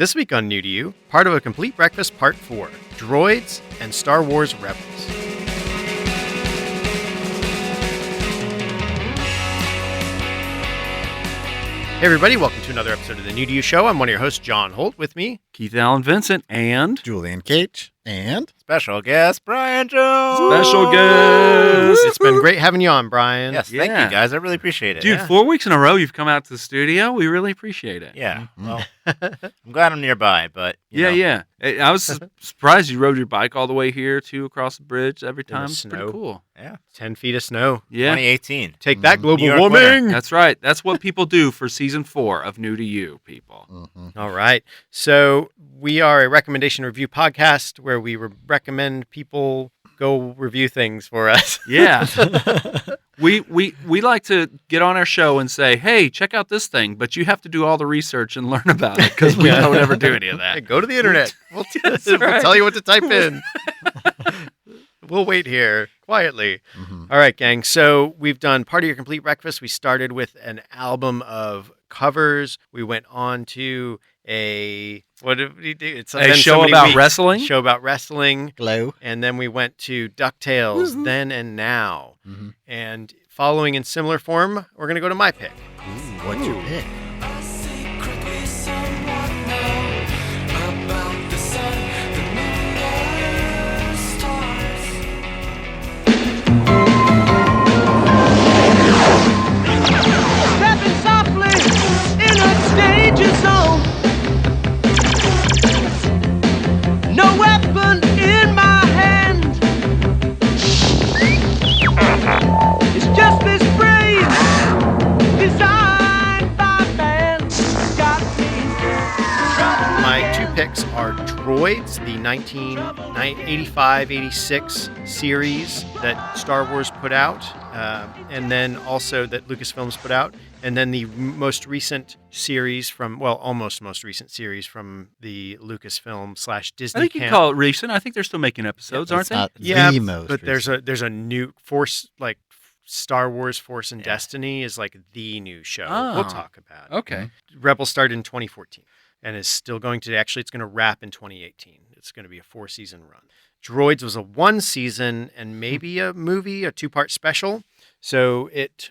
This week on New to You, part of a complete breakfast part 4, Droids and Star Wars Rebels. Hey everybody, welcome to another episode of the New to You Show. I'm one of your hosts, John Holt. With me, Keith Allen Vincent and Julian Cage and special guest, Brian Jones. special guest. it's been great having you on, Brian. Yes, thank you guys. I really appreciate it. Dude, yeah. 4 weeks in a row you've come out to the studio. We really appreciate it. Yeah. Well, I'm glad I'm nearby, but you know. Yeah. I was surprised you rode your bike all the way here, too, across the bridge every time. It's snow. pretty cool. Yeah. 10 feet of snow. Yeah. 2018. Take that, global New York warming. That's right. That's what people do for season 4 of New to You, people. Mm-hmm. All right. So we are a recommendation review podcast where we recommend people go review things for us. Yeah. We like to get on our show and say, hey, check out this thing, but you have to do all the research and learn about it because we don't ever do any of Hey, that. go to the internet. We'll, That's we'll right. tell you what to type in. We'll wait here quietly. Mm-hmm. All right, gang. So we've done Part of Your Complete Breakfast. We started with an album of covers. We went on to what did we do? It's A been so show many about weeks. wrestling? Show about wrestling. Glow. And then we went to DuckTales, Then and Now. Mm-hmm. And following in similar form, we're going to go to my pick. What's your pick? Stepping softly in a danger zone. No weapon in my hand. It's just this phrase designed by man. Got me. My two picks are Droids, the 1985-86 series that Star Wars put out, and then also that Lucasfilms put out, and then the most recent series almost most recent series from the Lucasfilm / Disney I think you camp. can call it recent. I think they're still making episodes, aren't It's they? not Yeah, the most but there's recent. a new Force, like Star Wars Force and Destiny is like the new show. Oh. We'll talk about it. Okay. Rebels started in 2014 and is still going to, actually it's going to wrap in 2018. It's going to be a 4-season run. Droids was a 1-season and maybe a movie, a 2-part special. So it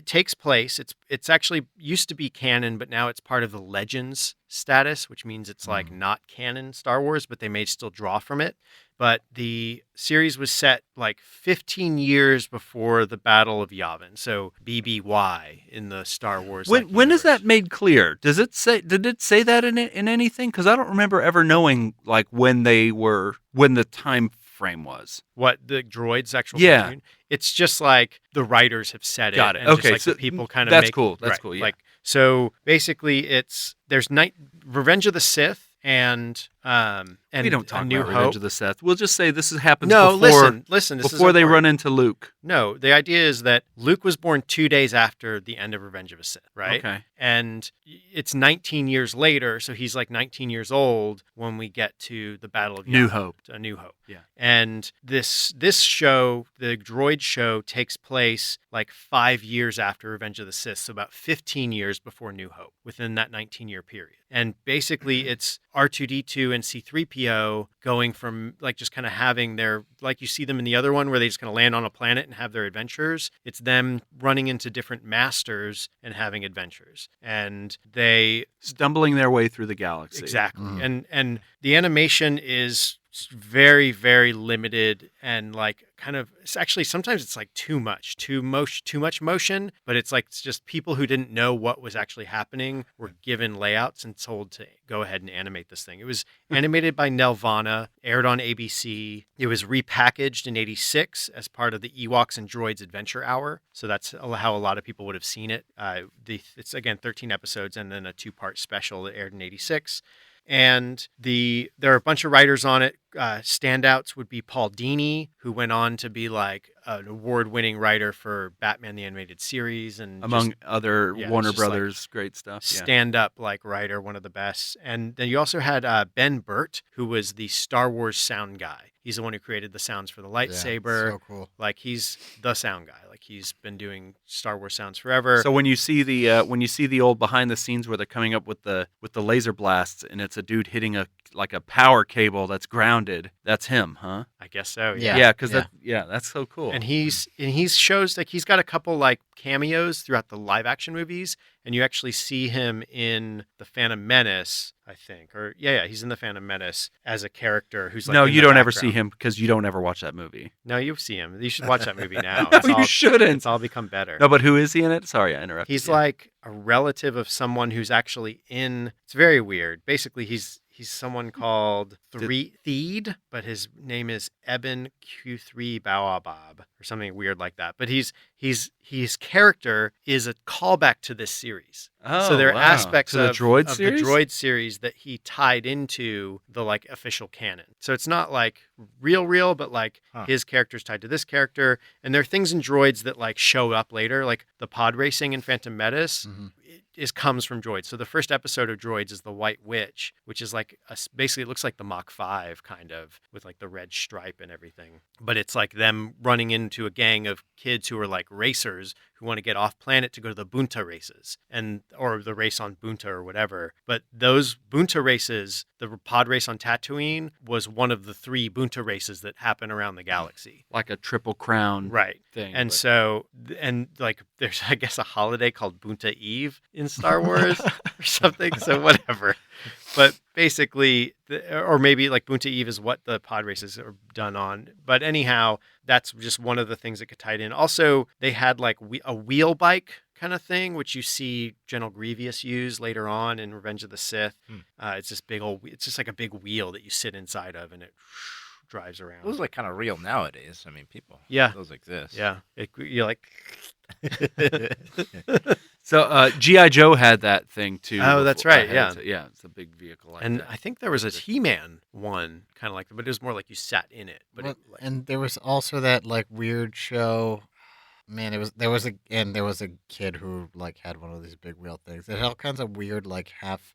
takes place. It's actually used to be canon, but now it's part of the Legends status, which means it's like not canon Star Wars, but they may still draw from it. But the series was set like 15 years before the Battle of Yavin, so BBY in the Star Wars. When is universe. that made clear? Did it say that in anything? Because I don't remember ever knowing like when the time frame was. What the droids actual Yeah. cartoon? It's just like the writers have said it. Got it. And just Okay, like so the people kind of that's make, cool. That's right, cool, yeah. Like so basically there's Revenge of the Sith and We don't talk A New about Hope. Revenge of the Sith. We'll just say this happens No, before listen. This before is they important. run into Luke. No, the idea is that Luke was born 2 days after the end of Revenge of the Sith, right? Okay. And it's 19 years later, so he's like 19 years old when we get to the Battle of New Yavin, Hope. A New Hope. Yeah. And this show, the Droid show, takes place like 5 years after Revenge of the Sith, so about 15 years before New Hope, within that 19-year period. And basically, it's R2-D2 and C-3PO going from like just kind of having their, like you see them in the other one where they just kind of land on a planet and have their adventures. It's them running into different masters and having adventures. And they Stumbling their way through the galaxy. exactly. Mm. And the animation is very, very limited and like kind of, it's actually sometimes it's like too much motion, but it's like it's just people who didn't know what was actually happening were given layouts and told to go ahead and animate this thing. It was animated by Nelvana, aired on ABC. It was repackaged in 86 as part of the Ewoks and Droids Adventure Hour. So that's how a lot of people would have seen it. It's again 13 episodes and then a 2-part special that aired in 86. And there are a bunch of writers on it. standouts would be Paul Dini, who went on to be like an award-winning writer for Batman the Animated Series and Among other yeah, Warner it's just, like, Brothers great stuff. Yeah. stand-up like writer, one of the best. And then you also had Ben Burt, who was the Star Wars sound guy. He's the one who created the sounds for the lightsaber. So cool. Like he's the sound guy. Like he's been doing Star Wars sounds forever. So when you see the old behind the scenes where they're coming up with the laser blasts and it's a dude hitting a power cable that's grounded, that's him, huh? I guess so. Yeah. Yeah, because Yeah. that's so cool. And he's shows like he's got a couple like cameos throughout the live action movies, and you actually see him in the Phantom Menace, I think, or he's in the Phantom Menace as a character who's like no, in you the don't ever see background. him because you don't ever watch that movie. No, you see him. You should watch that movie now. No, you shouldn't. It's all become better. No, but who is he in it? Sorry, I interrupted. He's you. like a relative of someone who's actually in. It's very weird. Basically, he's someone called Theed, but his name is Eben Q3 Baobab or something weird like that. But his character is a callback to this series. Oh, So there are wow. aspects To the of droid series? the droid series that he tied into the like official canon. So it's not like real, but like his character's tied to this character. And there are things in droids that like show up later, like the pod racing in Phantom Menace. Comes from droids. So the first episode of Droids is the White Witch, which is like basically it looks like the Mach 5 kind of with like the red stripe and everything. But it's like them running into a gang of kids who are like racers who want to get off planet to go to the Bunta races or the race on Bunta or whatever. But those Bunta races, the pod race on Tatooine was one of the 3 Bunta races that happen around the galaxy. like a triple crown Right. thing. And but- so, and like, there's, I guess, a holiday called Bunta Eve in Star Wars or something. So, whatever. But basically, or maybe like Bunta Eve is what the pod races are done on. But anyhow, that's just one of the things that could tie it in. Also, they had like a wheel bike kind of thing, which you see General Grievous use later on in Revenge of the Sith. It's this big it's just like a big wheel that you sit inside of and it drives around. Those are like kind of real nowadays. I mean, people. Yeah. Those exist. Yeah. You're like, So G.I. Joe had that thing too. Oh, that's right, yeah. It's a big vehicle. Like and that. I think there was a He-Man one kind of like that, but it was more like you sat in it. But Well, it, like, and there was also that like weird show. Man, there was a kid who like had one of these big wheel things. It had all kinds of weird like half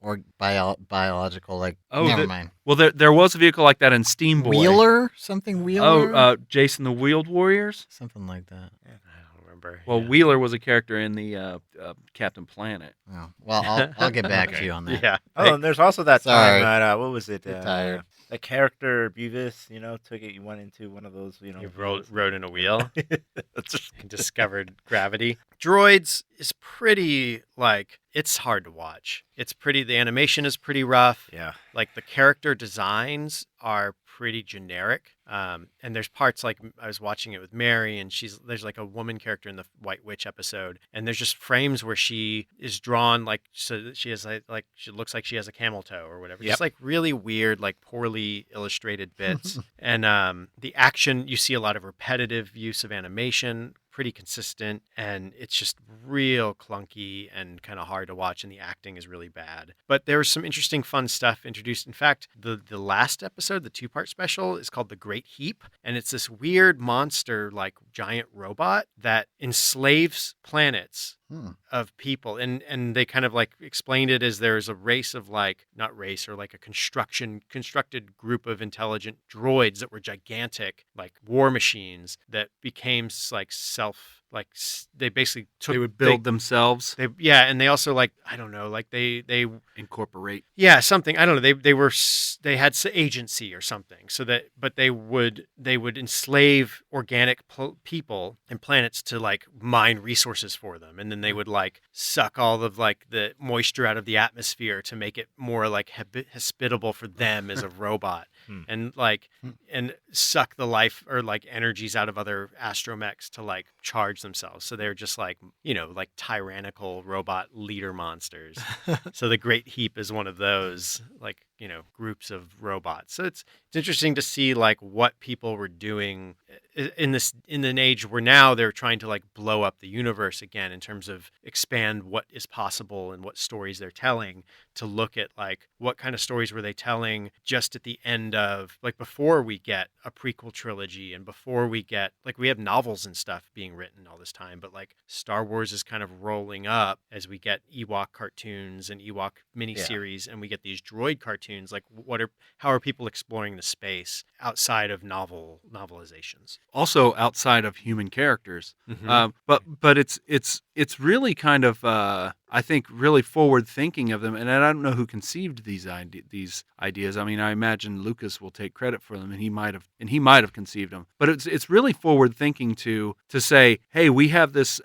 or biological like. Oh, never mind. Well, there was a vehicle like that in Steam Boy. Wheeler, something Wheeler. Oh, Jason the Wheeled Warriors. something like that. I don't remember. Well, yeah. Wheeler was a character in the Captain Planet. Oh, well, I'll get back to you on that. Yeah. Oh, and there's also that Sorry. time that what was it? Get tired. The character Beavis, took it. You went into one of those, You rode in a wheel That's just- and discovered gravity. Droids is pretty, like, it's hard to watch. The animation is pretty rough. yeah. Like, the character designs are pretty generic. And there's parts like I was watching it with Mary, and there's like a woman character in the White Witch episode, and there's just frames where she is drawn like so that she has like she looks like she has a camel toe or whatever. Yep. Just like really weird, like poorly illustrated bits. And the action, you see a lot of repetitive use of animation. Pretty consistent, and it's just real clunky and kind of hard to watch, and the acting is really bad. But there was some interesting fun stuff introduced. In fact, the last episode, the 2-part special, is called The Great Heap, and it's this weird monster like giant robot that enslaves planets of people, and they kind of like explained it as there's a race of like not race or like a constructed group of intelligent droids that were gigantic like war machines that became like they basically took They would build themselves, and they also like I don't know, like they incorporate. something, I don't know, they had agency or something, so that but they would enslave organic people and planets to like mine resources for them, and then they would like suck all of like the moisture out of the atmosphere to make it more like hospitable for them as a robot. And like and suck the life or like energies out of other astromechs to like charge themselves. So they're just like, like tyrannical robot leader monsters. So the Great Heap is one of those. Like groups of robots. So it's interesting to see like what people were doing in an age where now they're trying to like blow up the universe again in terms of expand what is possible and what stories they're telling, to look at like what kind of stories were they telling just at the end of, like, before we get a prequel trilogy and before we get, like, we have novels and stuff being written all this time, but like Star Wars is kind of rolling up as we get Ewok cartoons and Ewok miniseries and we get these droid cartoons. Like, how are people exploring the space outside of novelizations? Also outside of human characters. Mhm. But it's really kind of I think really forward thinking of them, and I don't know who conceived these ideas. I mean, I imagine Lucas will take credit for them, and he might have conceived them. But it's really forward thinking to say, hey, we have these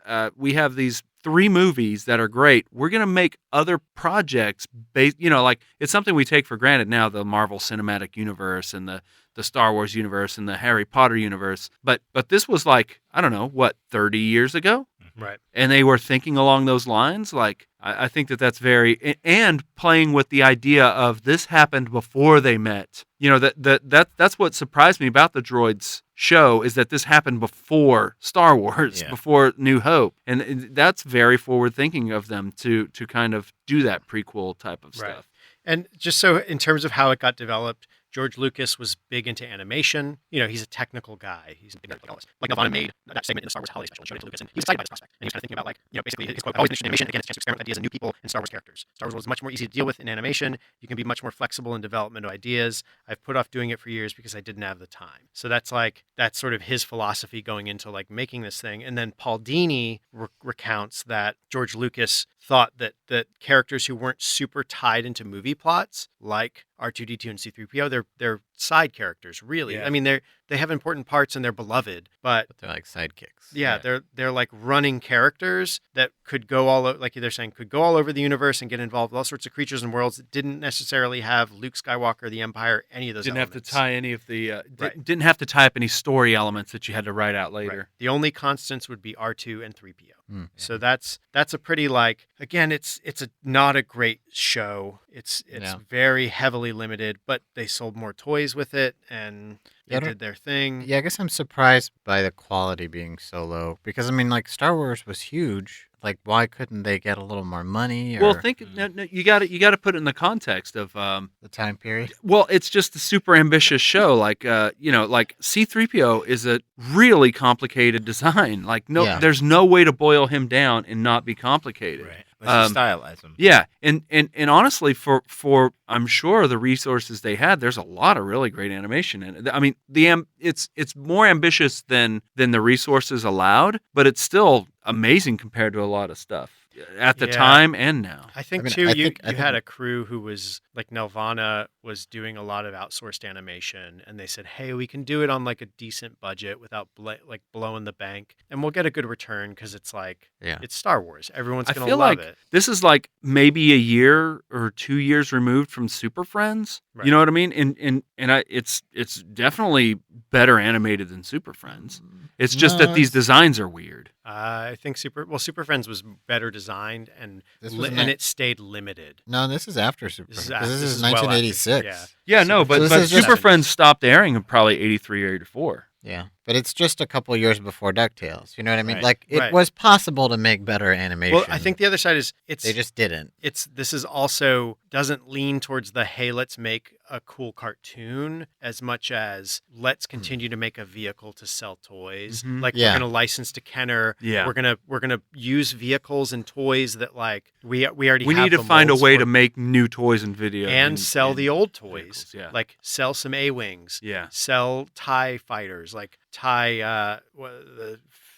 3 movies that are great. We're going to make other projects based, like, it's something we take for granted now, the Marvel Cinematic Universe and the Star Wars universe and the Harry Potter universe. But this was like, I don't know, 30 years ago? Right. And they were thinking along those lines. Like, I think that's very, and playing with the idea of this happened before they met. That's what surprised me about the Droids show, is that this happened before Star Wars, before New Hope. And that's very forward thinking of them to kind of do that prequel type of stuff. And just so in terms of how it got developed, George Lucas was big into animation. He's a technical guy. He's big into all this. Like, Nelvana made that segment in the Star Wars Holiday Special and showed it to Lucas, and he was excited by this prospect. And he was kind of thinking about, like, basically his quote, always been interested in animation. Again, it's a chance to experiment with ideas and new people and Star Wars characters. Star Wars was much more easy to deal with in animation. You can be much more flexible in development of ideas. I've put off doing it for years because I didn't have the time. So that's sort of his philosophy going into like making this thing. And then Paul Dini recounts that George Lucas thought that characters who weren't super tied into movie plots, like R2-D2 and C-3PO, they're side characters, really. Yeah. I mean, they have important parts and they're beloved, but they're like sidekicks. yeah, they're like running characters that could go like they're saying, could go all over the universe and get involved with all sorts of creatures and worlds that didn't necessarily have Luke Skywalker, the Empire, any of those Didn't elements. have to tie any of the Right. didn't have to tie up any story elements that you had to write out later. Right. The only constants would be R2 and 3PO. Mm. So that's a pretty, like, again, it's not a great show. It's very heavily limited, but they sold more toys with it and they did their thing. Yeah, I guess I'm surprised by the quality being so low, because I mean, like, Star Wars was huge. Like, why couldn't they get a little more money? Or Well, no, you got to put it in the context of the time period. well, it's just a super ambitious show. Like like C-3PO is a really complicated design. Like, there's no way to boil him down and not be complicated. Right. Let's just stylize them. Yeah, and honestly, for I'm sure the resources they had, there's a lot of really great animation in it. I mean, it's more ambitious than the resources allowed, but it's still amazing compared to a lot of stuff at the time and now. I think, I mean, too, I you think- had a crew who was, like, Nelvana was doing a lot of outsourced animation, and they said, hey, we can do it on, like, a decent budget without, blowing the bank, and we'll get a good return because it's, like, it's Star Wars. Everyone's I going to feel love like it. this is like maybe a year or 2 years removed from Super Friends. Right. You know what I mean? And it's definitely better animated than Super Friends. It's just No, that these designs are weird. I think Super Friends was better designed, and This was and it stayed limited. No, this is after Super. This is Friends. This is well after, 1986. yeah. Yeah, no, but this but is just- Super Friends stopped airing in probably 83 or 84. Yeah, but it's just a couple years before DuckTales. You know what I mean? Right. Like, it Right. was possible to make better animation. Well, I think the other side is they just didn't. this is also doesn't lean towards the, hey, let's make a cool cartoon, as much as let's continue to make a vehicle to sell toys. Mhm. Like, Yeah. we're going to license to Kenner. Yeah. We're gonna use vehicles and toys that, like, we already We have need to the find a molds way for, to make new toys and video and sell the old toys. vehicles, yeah. Like, sell some A-Wings. Yeah. Sell TIE fighters, like TIE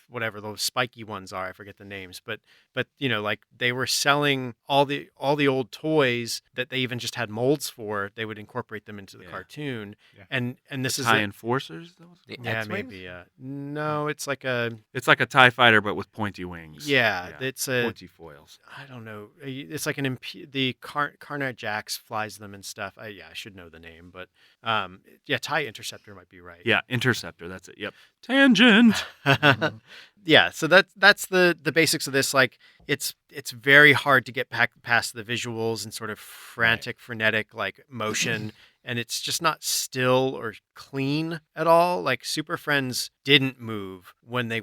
whatever those spiky ones are, I forget the names, but like, they were selling all the old toys that they even just had molds for. They would incorporate them into the Yeah. cartoon. Yeah. And this is TIE Enforcers? The yeah, X-Wings? maybe no, it's like a It's like a TIE fighter, but with pointy wings. yeah, it's a, pointy foils. I don't know, it's like the Carnage Jax flies them and stuff. I should know the name, but TIE Interceptor might be right. Yeah, Interceptor. That's it. Yep. Tangent. yeah, so that's the basics of this. Like it's very hard to get past the visuals and sort of frantic, frenetic like motion, and it's just not still or clean at all. Like Super Friends didn't move when they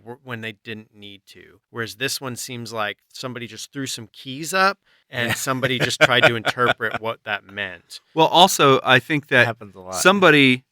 didn't need to, whereas this one seems like somebody just threw some keys up and somebody just tried to interpret what that meant. Well, also, I think It that happens a lot. somebody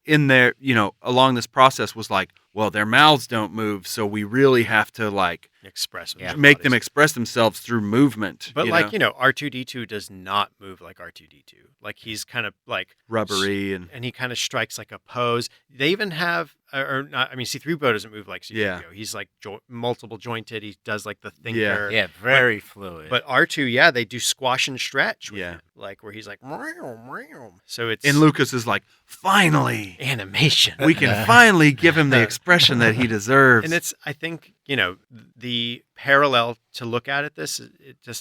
in there, along this process was like, well, their mouths don't move, so we really have to like Express with Yeah. their make them bodies. express themselves through movement. But you like know? R2D2 does not move like R2D2. Like he's kind of like Rubbery and he kind of strikes like a pose. They even have, or not. I mean, C-3PO doesn't move like C-3PO. Yeah. He's like multiple jointed. He does like the thinker. Yeah, very fluid. But R2, yeah, they do squash and stretch. With Yeah. him, like where he's like, meow, meow. So it's and Lucas is like, finally, animation. we can finally give him the expression that he deserves. And it's, I think, the parallel to look at this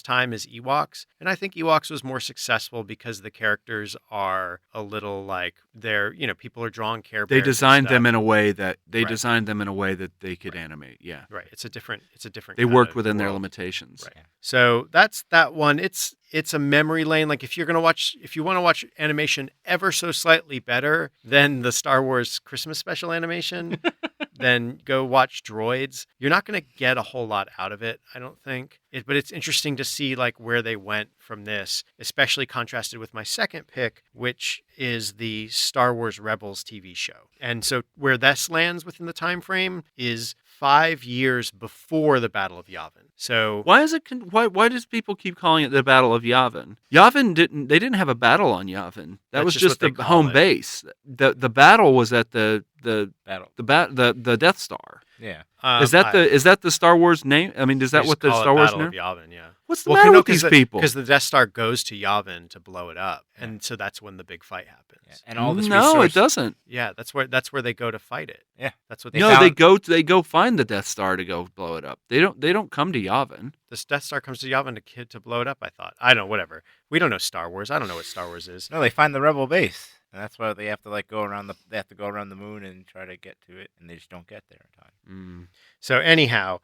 time is Ewoks. And I think Ewoks was more successful because the characters are a little like they're, people are drawing Care they Bears and designed them stuff. in a way that they could Right. animate. Yeah, Right. It's a different they kind worked of within their world. limitations. Right. So that's that one. It's a memory lane. Like if you want to watch animation ever so slightly better than the Star Wars Christmas special animation, then go watch Droids. You're not going to get a whole lot out of it, I don't think. But it's interesting to see like where they went from this, especially contrasted with my second pick, which is the Star Wars Rebels TV show. And so where this lands within the time frame is 5 years before the Battle of Yavin. So Why is it? Why does people keep calling it the Battle of Yavin? Yavin didn't have a battle on Yavin. That That's was just just what they the call home it. base. The battle was at the Battle. the Death Star. Yeah. Is that the Star Wars name? I mean, is that what the Star Wars Battle name? of Yavin? Yeah. What's the matter with these the, people? Because the Death Star goes to Yavin to blow it up, and so that's when the big fight happens. Yeah. And all this No, resource. it doesn't. Yeah, that's where they go to fight it. Yeah. That's what they No, found. they go find the Death Star to go blow it up. They don't come to Yavin. This Death Star comes to Yavin to blow it up. I thought. I don't know. Whatever. We don't know Star Wars. I don't know what Star Wars is. No, they find the rebel base, and that's why they have to go around the moon and try to get to it, and they just don't get there in time. So anyhow,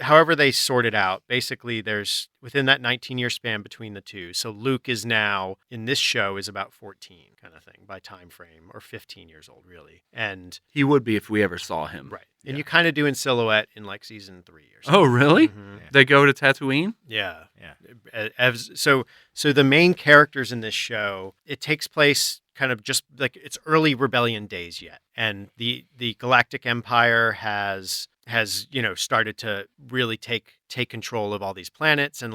however they sort it out, basically there's within that 19-year span between the two. So Luke is now in this show is about 14 kind of thing by time frame, or 15 years old really. And He would be if we ever saw him. right. And you kind of do in silhouette in like season 3 or something. Oh, really? Mhm. They go to Tatooine? Yeah. Yeah. So the main characters in this show, it takes place kind of just like it's early rebellion days yet. And the Galactic Empire has started to really take control of all these planets and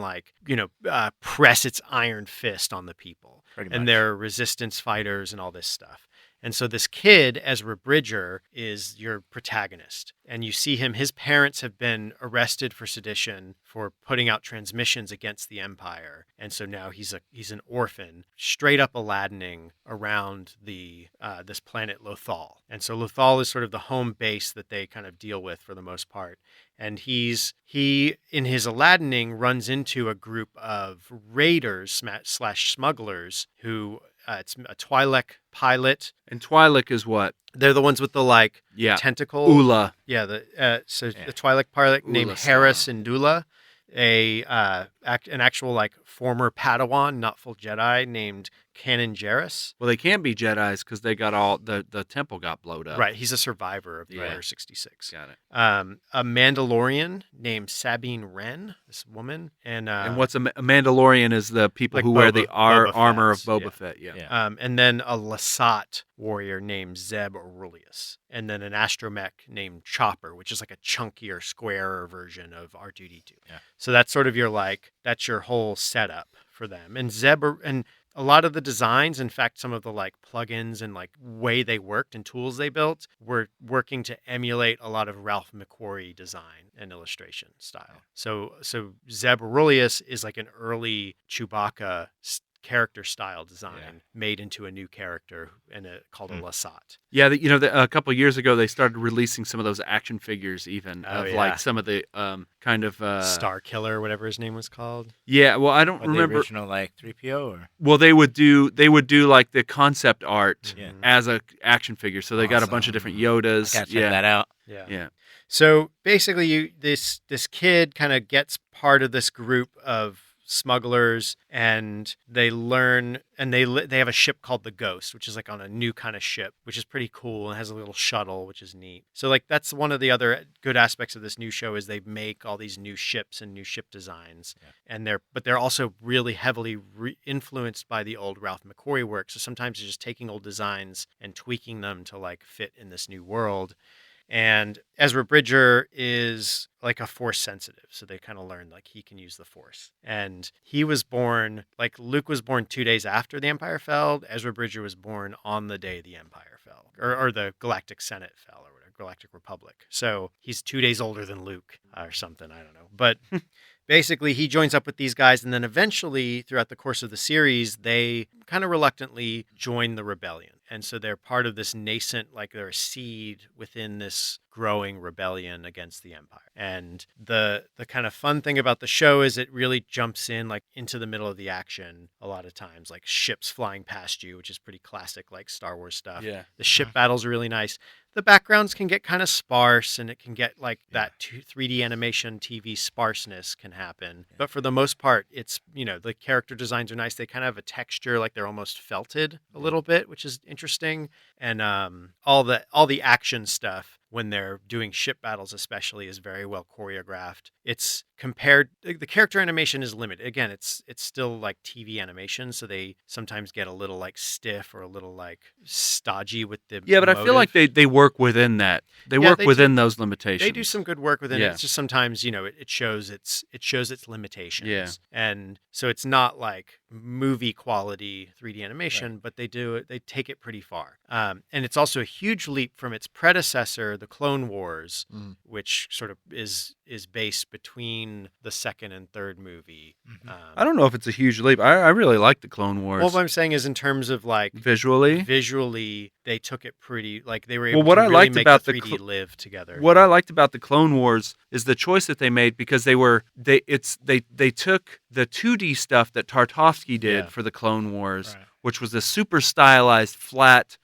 press its iron fist on the people. Pretty And much. they're resistance fighters and all this stuff. And so this kid, Ezra Bridger, is your protagonist. And you see him, his parents have been arrested for sedition for putting out transmissions against the Empire. And so now he's an orphan, straight up Aladining around this planet Lothal. And so Lothal is sort of the home base that they kind of deal with for the most part. And he in his Aladining runs into a group of raiders / smugglers who it's a Twi'lek pilot. And Twi'lek is what? They're the ones with the Yeah. tentacle. Ula. Yeah, the Twi'lek pilot named Ula-san. Harris Indula, an actual former Padawan, not full Jedi, named Kanan Jarrus. Well, they can't be Jedis because they got all the temple got blowed up. Right, he's a survivor of the Yeah. Order 66. Got it. A Mandalorian named Sabine Wren, this woman, and what's a Mandalorian is the people Like who wear Boba- the Boba armor of Fett's, Boba yeah. Fett. Yeah. Yeah. and then a Lasat warrior named Zeb Aurelius, and then an astromech named Chopper, which is like a chunkier, squarer version of R2D2. Yeah. So that's sort of that's your whole setup for them. And and a lot of the designs, in fact, some of the plugins and way they worked and tools they built were working to emulate a lot of Ralph McQuarrie design and illustration style. So Zeb Aurelius is like an early Chewbacca character style design made into a new character called a Lasat. Yeah, a couple of years ago they started releasing some of those action figures, even Oh, of yeah. some of the kind of Star Killer, whatever his name was called. Yeah, well, I don't Or remember. the original 3PO or Well, they would do the concept art Yeah. as a action figure. So they got a bunch of Awesome. different Yodas. I gotta check yeah, that out. Yeah. Yeah. So basically, this kid kind of gets part of this group of smugglers, and they learn, and they have a ship called the Ghost, which is like on a new kind of ship, which is pretty cool, and has a little shuttle, which is neat. So like that's one of the other good aspects of this new show is they make all these new ships and new ship designs, and they're also really heavily influenced by the old Ralph McQuarrie work. So sometimes they're just taking old designs and tweaking them to like fit in this new world. And Ezra Bridger is like a force sensitive. So they kind of learned like he can use the force. And he was born, like Luke was born 2 days after the Empire fell. Ezra Bridger was born on the day the Empire fell, or the Galactic Senate fell, or whatever, Galactic Republic. So he's 2 days older than Luke or something. I don't know. But basically, he joins up with these guys. And then eventually, throughout the course of the series, they kind of reluctantly join the rebellion. And so they're part of this nascent, like they're a seed within this growing rebellion against the Empire. And the kind of fun thing about the show is it really jumps in like into the middle of the action a lot of times, like ships flying past you, which is pretty classic, like Star Wars stuff. Yeah. The ship battles are really nice. The backgrounds can get kind of sparse, and it can get like that 3D animation TV sparseness can happen. But for the most part, it's, the character designs are nice. They kind of have a texture, like they're almost felted a little bit, which is interesting. And all the action stuff when they're doing ship battles especially is very well choreographed. It's compared, the character animation is limited. Again, it's still like TV animation, so they sometimes get a little like stiff or a little like stodgy with the Yeah, but I feel like they work within that. They work within those limitations. They do some good work within it. Yeah. It's just sometimes, it shows its limitations. Yeah. And so it's not like movie quality 3D animation, but they take it pretty far. And it's also a huge leap from its predecessor, the Clone Wars, which sort of is based between the second and third movie. I don't know if it's a huge leap. I really like the Clone Wars. Well, what I'm saying is in terms of like visually, they took it pretty, like they were able what to I really liked make about the the 3D live together. What I liked about the Clone Wars is the choice that they made, because they took the 2D stuff that Tartakovsky did for the Clone Wars, which was a super stylized flat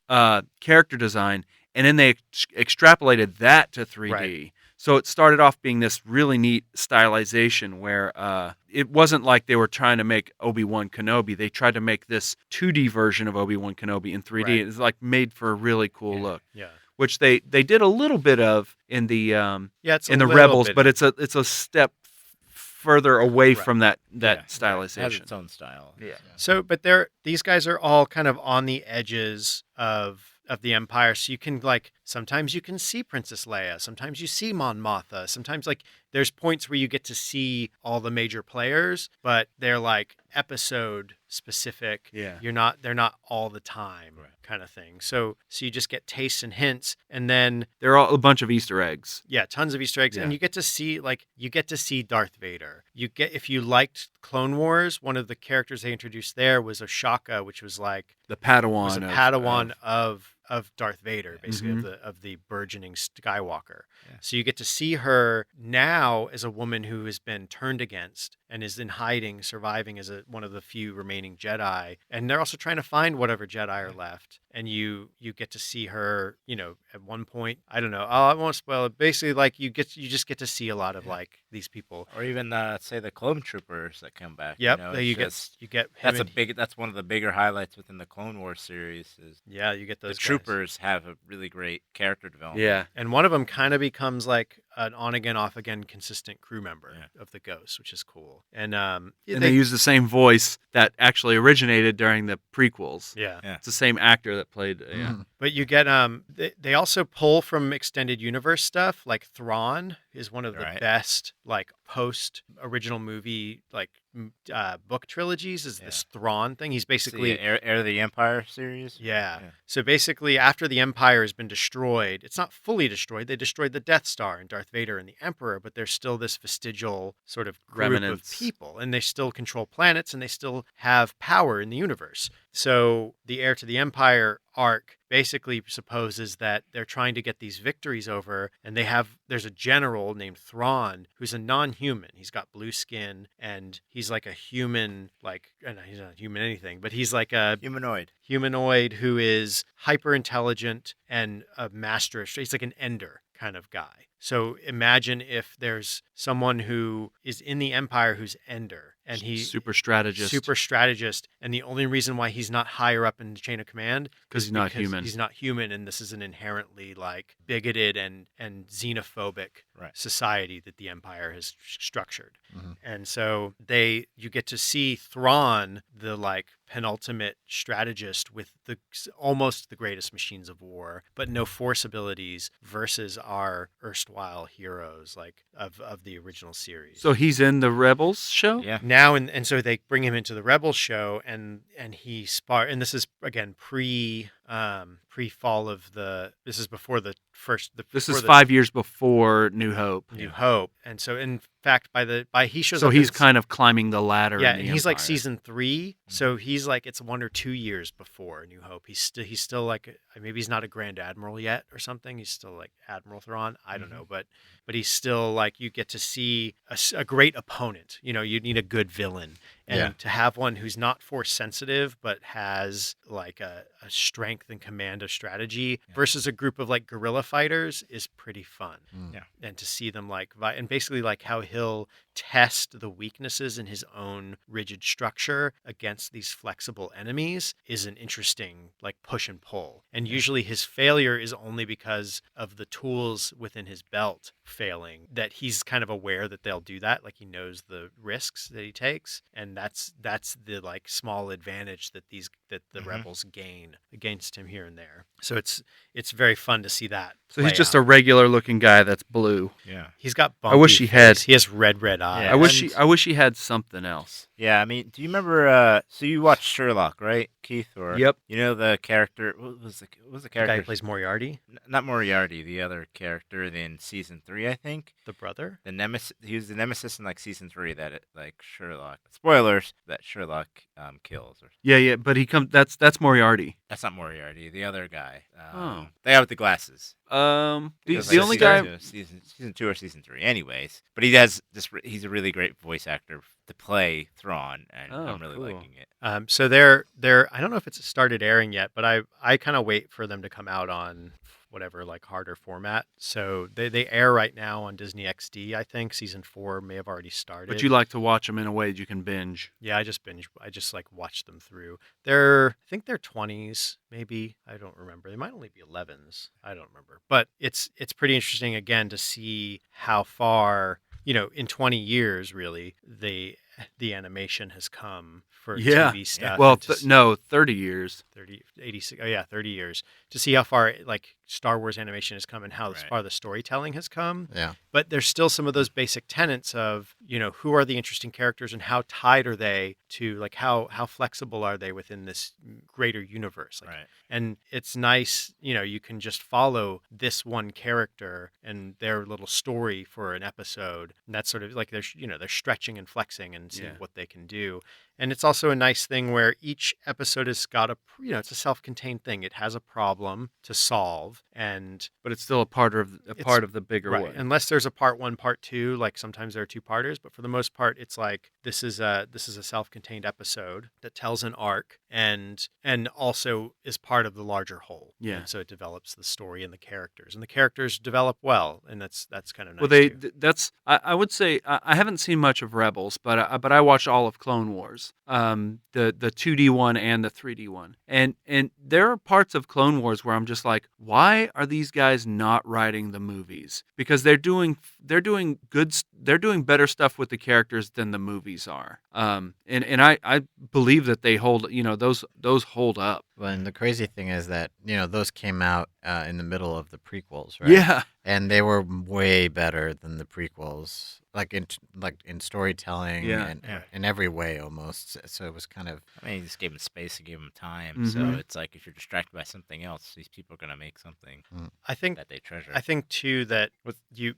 character design, and then they extrapolated that to 3D. Right. So it started off being this really neat stylization where it wasn't like they were trying to make Obi-Wan Kenobi. They tried to make this 2D version of Obi-Wan Kenobi in 3D. Right. It's like made for a really cool look. Yeah. Which they did a little bit of in the it's in the Rebels, but it's a step further away from that stylization. It has its own style. Yeah. So, but these guys are all kind of on the edges of the Empire. So you can sometimes you can see Princess Leia, sometimes you see Mon Mothma, sometimes there's points where you get to see all the major players, but they're like episode specific. Yeah. They're not all the time kind of thing. So you just get tastes and hints, and then there are all a bunch of Easter eggs. Yeah, tons of Easter eggs, and you get to see Darth Vader. If you liked Clone Wars, one of the characters they introduced there was Oshaka, which was like the Padawan of Darth Vader, basically of the burgeoning Skywalker. Yeah. So you get to see her now as a woman who has been turned against and is in hiding, surviving as one of the few remaining Jedi. And they're also trying to find whatever Jedi are left. And you get to see her, at one point, I don't know, I won't spoil it. Basically, you just get to see a lot of these people, or even say the clone troopers that come back. Yep, you get that's one of the bigger highlights within the Clone Wars series. You get those the troopers have a really great character development. Yeah, and one of them kind of becomes like an on again, off again, consistent crew member of the Ghost, which is cool. And they use the same voice that actually originated during the prequels. Yeah. It's the same actor that played. But you get they also pull from extended universe stuff. Like Thrawn is one of the best post original movie book trilogies. Is this Thrawn thing? He's basically Heir of the Empire series. Yeah. So basically, after the Empire has been destroyed, it's not fully destroyed. They destroyed the Death Star and Darth Vader and the Emperor, but there's still this vestigial sort of group remnants of people, and they still control planets, and they still have power in the universe. So the Heir to the Empire arc basically supposes that they're trying to get these victories over, and there's a general named Thrawn who's a non-human. He's got blue skin, and he's like a human, he's not human anything, but he's like a humanoid who is hyper intelligent and a master. He's like an ender kind of guy. So imagine if there's someone who is in the Empire who's Ender, and he's super strategist, and the only reason why he's not higher up in the chain of command because is he's not because human. He's not human, and this is an inherently like bigoted and xenophobic Right. society that the Empire has structured. Mhm. And so you get to see Thrawn, the like penultimate strategist with almost the greatest machines of war, but no force abilities, versus our erstwhile heroes like of the original series. So he's in the Rebels show. Yeah. Now and so they bring him into the Rebels show, and he and this is again pre fall of this is before the first This before is the 5 years before New Hope. New Hope, and so in fact he shows So up he's in- kind of climbing the ladder. yeah, in the and he's like Empire. season 3, so he's like it's 1 or 2 years before New Hope. He's still like maybe he's not a Grand Admiral yet or something. He's still like Admiral Thrawn. I don't know, but he's still like you get to see a great opponent. You know, you need a good villain, and to have one who's not force sensitive but has like a strength and command of strategy versus a group of like guerrilla fighters is pretty fun. Yeah. And to see them like and basically like how he'll test the weaknesses in his own rigid structure against these flexible enemies is an interesting like push and pull. And usually his failure is only because of the tools within his belt failing, that he's kind of aware that they'll do that, like he knows the risks that he takes, and that's the like small advantage that the rebels gain against him here and there. So it's very fun to see that. So he's play just out. a regular looking guy that's blue. Yeah. He's got I wish bumpy he had- face. He has red eyes. Yeah, I wish he had something else. Yeah, I mean, do you remember? So you watched Sherlock, right, Keith? Or Yep. You know the character. What was the The guy character? who plays Moriarty, Not Moriarty. The other character in season 3, I think. the brother. The nemesis. He was the nemesis in like season 3 that like Sherlock. Spoilers that Sherlock kills. Or Yeah, but he comes. That's Moriarty. that's not Moriarty. The other guy. Oh. The guy with the glasses. The It was the like only season guy. 2, season 2 or season 3. Anyways, but he's a really great voice actor to play Thrawn, and Oh, I'm really cool. liking it. So they're I don't know if it's started airing yet, but I kind of wait for them to come out on whatever like harder format. So they air right now on Disney XD. I think season 4 may have already started. But you like to watch them in a way that you can binge. Yeah, I just like watch them through. I think they're 20s, maybe. I don't remember. They might only be 11s. I don't remember. But it's pretty interesting again to see how far, in 20 years really, the animation has come for TV stuff. Well, and to no, 30 years. 30, 86, 30 years to see how far like Star Wars animation has come and how Right. far the storytelling has come. Yeah. But there's still some of those basic tenets of, who are the interesting characters and how tied are they to like how flexible are they within this greater universe. Like, Right. And it's nice, you can just follow this one character and their little story for an episode. And that's sort of like they're stretching and flexing and seeing Yeah. what they can do. And it's also a nice thing where each episode has got it's a self-contained thing. It has a problem to solve, But it's still a part of the bigger right. one. Unless there's a part 1, part 2, like sometimes there are 2-parters, but for the most part, it's like this is a self-contained episode that tells an arc and also is part of the larger whole. Yeah. And so it develops the story and the characters develop well, and that's kind of nice. Well, too. that's I would say I haven't seen much of Rebels, but I watched all of Clone Wars, the 2D one and the 3D one, and there are parts of Clone Wars where I'm just like, why are these guys not writing the movies? Because they're doing better stuff with the characters than the movies are, and I believe that they hold those hold up. Well, and the crazy thing is that those came out in the middle of the prequels, right? Yeah. And they were way better than the prequels, like in storytelling Yeah. and Yeah. in every way almost. So it was kind of I mean, you just gave him space and gave him time. So Mhm. it's like if you're distracted by something else, these people are gonna make something I think that they treasure. I think too that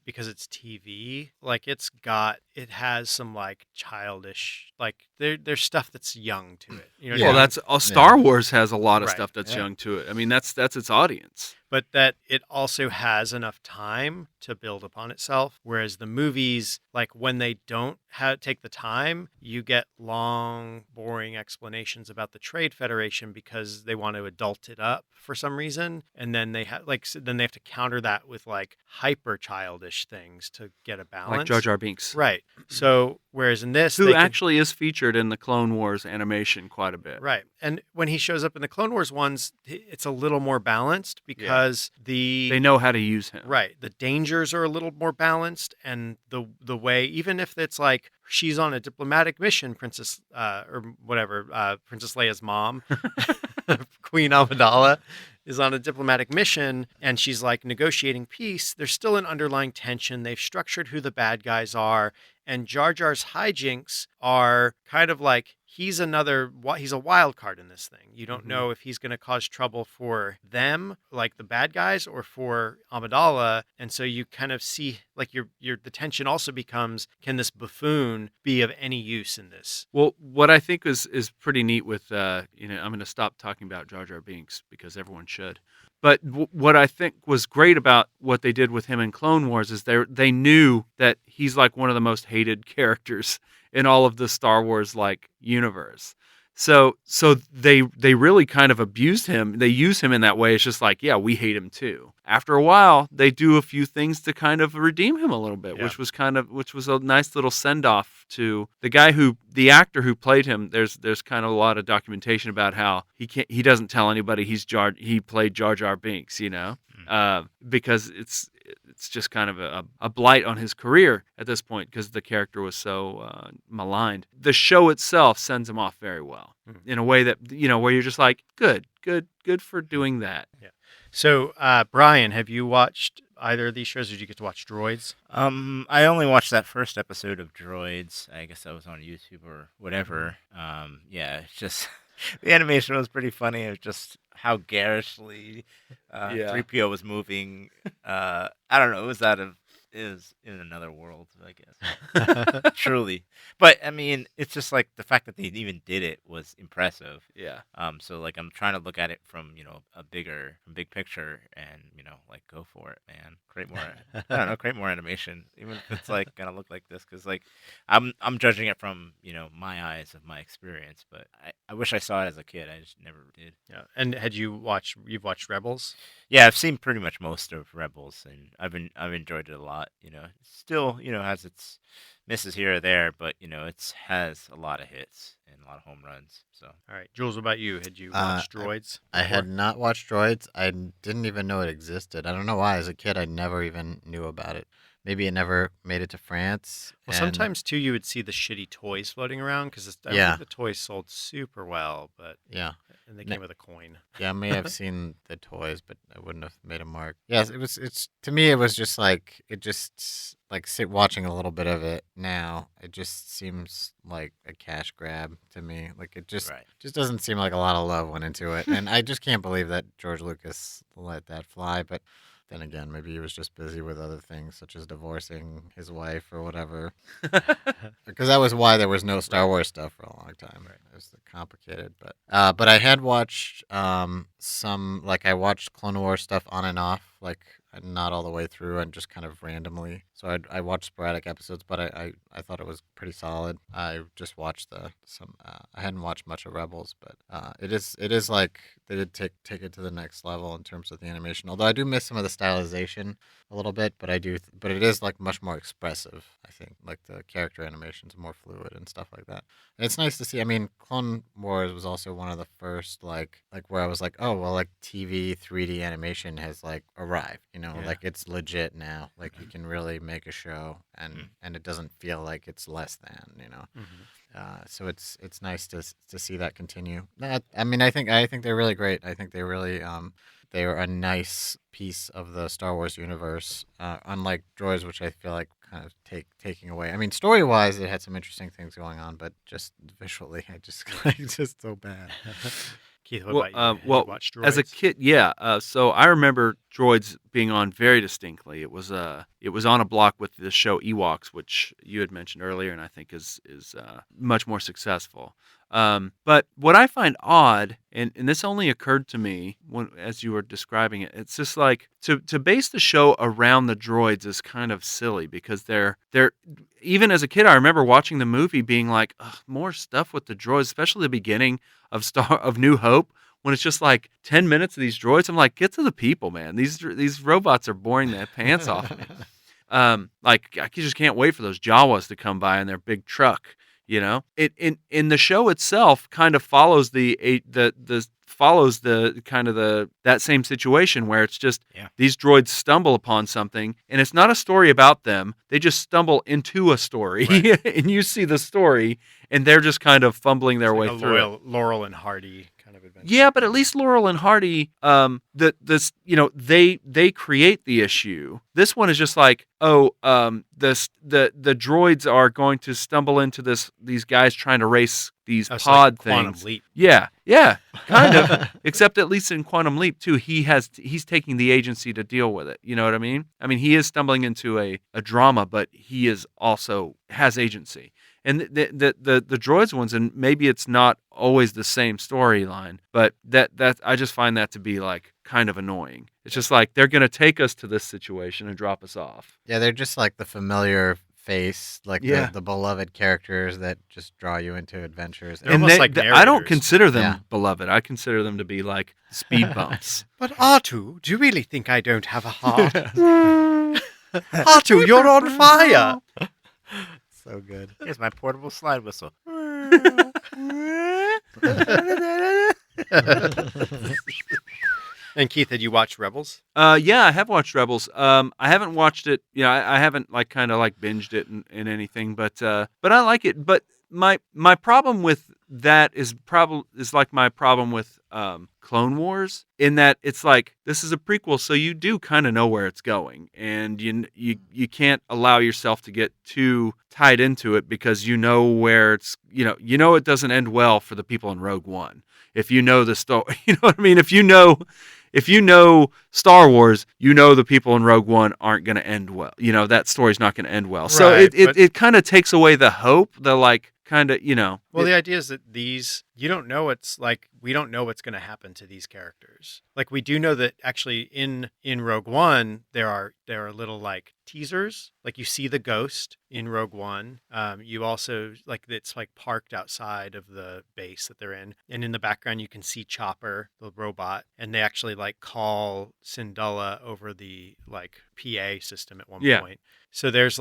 because it's TV, like it has some like childish, like there's stuff that's young to it. You know what I Well, mean? that's Star Wars has a lot of Right. stuff that's Yeah. young to it. I mean, that's its audience. but that it also has enough time to build upon itself. Whereas the movies, like when they don't take the time, you get long, boring explanations about the Trade Federation because they want to adult it up for some reason, and then they have then they have to counter that with like hyper childish things to get a balance. Like Jar Jar Binks, Right. So whereas in this, who they could- actually is featured in the Clone Wars animation quite a bit. right, and when he shows up in the Clone Wars ones, it's a little more balanced because They know how to use him. right, the dangers are a little more balanced, and the way, even if it's like she's on a diplomatic mission, Princess or whatever, Princess Leia's mom, Queen Amidala, is on a diplomatic mission and she's like negotiating peace, there's still an underlying tension. They've structured who the bad guys are, and Jar Jar's hijinks are kind of like he's a wild card in this thing. You don't know if he's going to cause trouble for them, like the bad guys, or for Amidala, and so you kind of see like the tension also becomes, can this buffoon be of any use in this? Well, what I think is pretty neat with I'm going to stop talking about Jar Jar Binks because everyone should. But what I think was great about what they did with him in Clone Wars is they knew that he's like one of the most hated characters in all of the Star Wars like universe. So they really kind of abused him. They use him in that way. It's just like, yeah, we hate him too. After a while, they do a few things to kind of redeem him a little bit, Yeah. which was a nice little send off to the actor who played him. There's kind of a lot of documentation about how he doesn't tell anybody he played Jar Jar Binks, because it's just kind of a blight on his career at this point because the character was so maligned. The show itself sends him off very well in a way that, where you're just like, good for doing that. Yeah. So, Brian, have you watched either of these shows, or did you get to watch Droids? I only watched that first episode of Droids. I guess that was on YouTube or whatever. Yeah, it's just the animation was pretty funny. It was just how garishly 3PO was moving. I don't know. It was in another world, I guess. Truly. But I mean, it's just like the fact that they even did it was impressive. Yeah. So like I'm trying to look at it from, a big picture and, like go for it, man. Create more animation, even if it's like gonna look like this, because like I'm judging it from, my eyes of my experience, but I wish I saw it as a kid. I just never did. Yeah. And you've watched Rebels? Yeah, I've seen pretty much most of Rebels, and I've enjoyed it a lot. It still, has its misses here or there, but it has a lot of hits and a lot of home runs. So All right, Jules, what about you? Had you watched Droids? I had not watched Droids. I didn't even know it existed. I don't know why. As a kid, I never even knew about it. Maybe it never made it to France. Well, and- sometimes too, you would see the shitty toys floating around because I Yeah. think the toys sold super well, and they Ne- came with a coin. Yeah, I may have seen the toys, but I wouldn't have made a mark. Yes, it's to me it was just like watching a little bit of it now. It just seems like a cash grab to me. Like it just Right. just doesn't seem like a lot of love went into it, and I just can't believe that George Lucas let that fly. But then again, maybe he was just busy with other things, such as divorcing his wife or whatever. Because that was why there was no Star Wars stuff for a long time. Right. It was complicated, but I had watched I watched Clone Wars stuff on and off, like not all the way through and just kind of randomly. So I watched sporadic episodes, but I thought it was pretty solid. I just watched I hadn't watched much of Rebels, but it is like they did take it to the next level in terms of the animation. Although I do miss some of the stylization a little bit, but but it is like much more expressive. I think like the character animations are more fluid and stuff like that. And it's nice to see. I mean, Clone Wars was also one of the first like where I was like, oh well, like TV 3D animation has like arrived. Yeah. Like it's legit now. Like you can really make a show, and it doesn't feel like it's less than. So it's nice to see that continue. I mean, I think they're really great. I think they really they are a nice piece of the Star Wars universe. Unlike Droids, which I feel like kind of taking away. I mean, story wise, it had some interesting things going on, but just visually, it's just so bad. Keith, what about you? Had you watched Droids? as a kid, yeah. So I remember Droids being on very distinctly. It was on a block with the show Ewoks, which you had mentioned earlier, and I think is much more successful. But what I find odd, and this only occurred to me as you were describing it, it's just like to base the show around the droids is kind of silly because they're even as a kid, I remember watching the movie being like, ugh, more stuff with the droids, especially the beginning of New Hope. When it's just like 10 minutes of these droids, I'm like, get to the people, man. These robots are boring the pants off me. Like I just can't wait for those Jawas to come by in their big truck. You know, it in the show itself kind of follows the that same situation where it's just these droids stumble upon something, and it's not a story about them. They just stumble into a story, right. And you see the story, and they're just kind of fumbling their way through. Laurel and Hardy kind of adventure. Yeah, but at least Laurel and Hardy, they create the issue. This one is just like, the droids are going to stumble into these guys trying to race these pod things. Quantum Leap. Yeah, kind of. Except at least in Quantum Leap too, he's taking the agency to deal with it. You know what I mean? I mean, he is stumbling into a drama, but he is also has agency. And the droids ones, and maybe it's not always the same storyline, but that I just find that to be like kind of annoying. It's just like they're gonna take us to this situation and drop us off. Yeah, they're just like the familiar face, like the beloved characters that just draw you into adventures. They're almost like I don't narrators. consider them beloved. I consider them to be like speed bumps. But R2, do you really think I don't have a heart? R2, you're on fire. So good. Here's my portable slide whistle. And Keith, had you watched Rebels? Yeah, I have watched Rebels. I haven't watched it. Yeah, I haven't kind of binged it in anything, but I like it. But my problem with that is like my problem with Clone Wars, in that it's like this is a prequel, so you do kind of know where it's going, and you can't allow yourself to get too tied into it because you know where it's it doesn't end well for the people in Rogue One. If you know the story, you know what I mean. If you know Star Wars, you know the people in Rogue One aren't going to end well. You know that story's not going to end well. So it kind of takes away the hope. Well, the idea is that you don't know we don't know what's going to happen to these characters. Like we do know that actually in Rogue One there are little teasers. Like you see the ghost in Rogue One. You also it's parked outside of the base that they're in, and in the background you can see Chopper, the robot, and they actually call Syndulla over the PA system at one point. So there's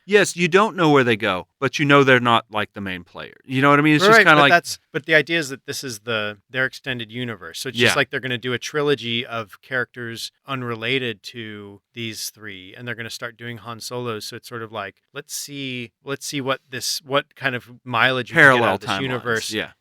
yes, you don't know where they go, but you know they're not the main player. You know what I mean? It's just kind of but the idea is that this is their extended universe. So it's just they're going to do a trilogy of characters unrelated to these three, and they're going to start doing Han Solos. So it's sort of let's see what kind of mileage you can get out of this universe. Yeah.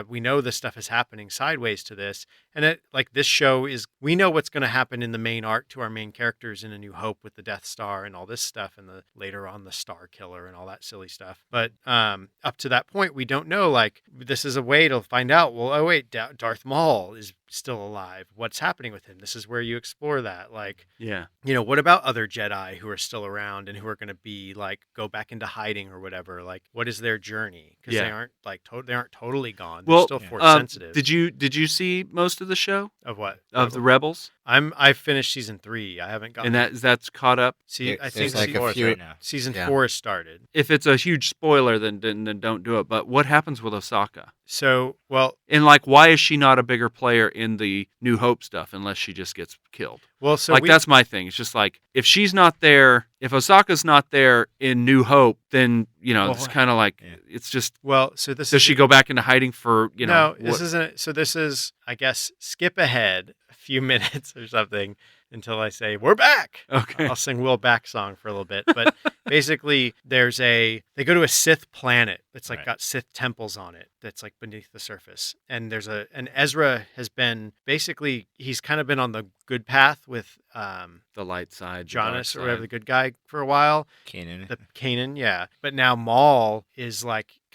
We know this stuff is happening sideways to this. And this show we know what's going to happen in the main arc to our main characters in A New Hope with the Death Star and all this stuff, and later on the Star Killer and all that silly stuff. But up to that point, we don't know. This is a way to find out, well, oh wait, Darth Maul is still alive. What's happening with him? This is where you explore that. What about other Jedi who are still around and who are going to be go back into hiding or whatever? What is their journey? Because they aren't they aren't totally gone. They're still force sensitive. Did you see most of the show? Of what? Of the Rebels? I finished season 3. I haven't gotten. And that's caught up. See, I think a few right now. Season 4 has started. If it's a huge spoiler, then don't do it. But what happens with Ahsoka? So, and why is she not a bigger player in the New Hope stuff unless she just gets killed? Well, so that's my thing. It's just if she's not there, if Ahsoka's not there in New Hope, then it's kind of it's just. Well, so this does she go back into hiding for No, this isn't. So this is, I guess, skip ahead a few minutes or something until I say we're back. Okay, I'll sing "We'll Back" song for a little bit, but basically, they go to a Sith planet that's got Sith temples on it. That's beneath the surface, and and Ezra has been he's kind of been on the good path with the light side, Jonas the or whatever, the good guy for a while. Kanan. Kanan, yeah. But now Maul is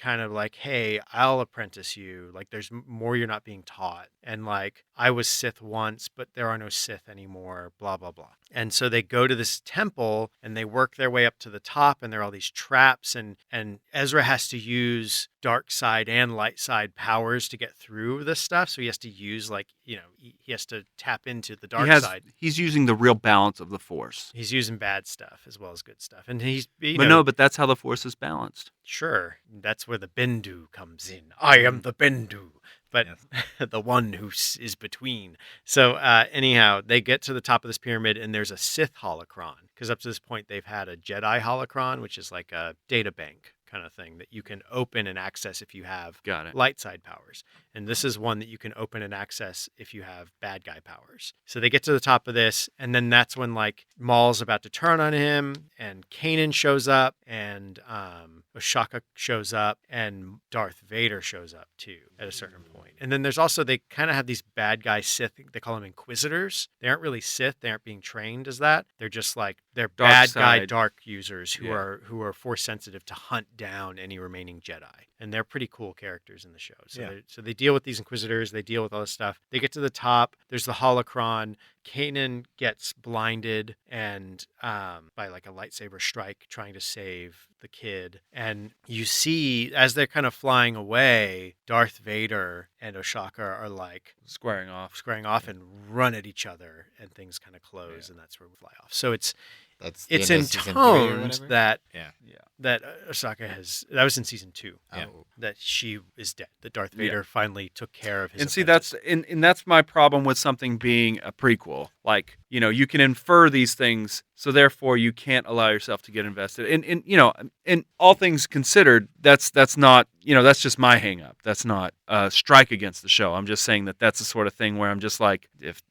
kind of like, hey, I'll apprentice you. Like, there's more you're not being taught. And like, I was Sith once, but there are no Sith anymore, blah, blah, blah. And so they go to this temple and they work their way up to the top, and there are all these traps, and Ezra has to use dark side and light side powers to get through this stuff. So he has to use, like, he has to tap into the dark side. He's using the real balance of the Force. He's using bad stuff as well as good stuff. And he's, But that's how the Force is balanced. Sure, that's where the Bendu comes in. I am the Bendu, but the one who is between. So anyhow, they get to the top of this pyramid, and there's a Sith holocron, because up to this point they've had a Jedi holocron, which is like a data bank kind of thing that you can open and access if you have light side powers. And this is one that you can open and access if you have bad guy powers. So they get to the top of this, and then that's when like Maul's about to turn on him, and Kanan shows up, and Oshaka shows up, and Darth Vader shows up too at a certain point. And then there's also, they kind of have these bad guy Sith, they call them Inquisitors. They aren't really Sith, they aren't being trained as that. They're just like, they're bad guy dark users who are force sensitive to hunt down any remaining Jedi. And they're pretty cool characters in the show. So they deal with these Inquisitors, they deal with all this stuff. They get to the top, there's the holocron. Kanan gets blinded and by like a lightsaber strike trying to save the kid. And you see, as they're kind of flying away, Darth Vader and Oshaka are like squaring off and run at each other, and things kind of close, and that's where we fly off. So it's season 3 or intoned whatever? that Osaka has, that was in season 2, Oh. that she is dead, that Darth Vader finally took care of his And see, apprentice. that's my problem with something being a prequel. Like, you can infer these things, so therefore you can't allow yourself to get invested. And all things considered, that's not, that's just my hang up. That's not a strike against the show. I'm just saying that that's the sort of thing where I'm just like, if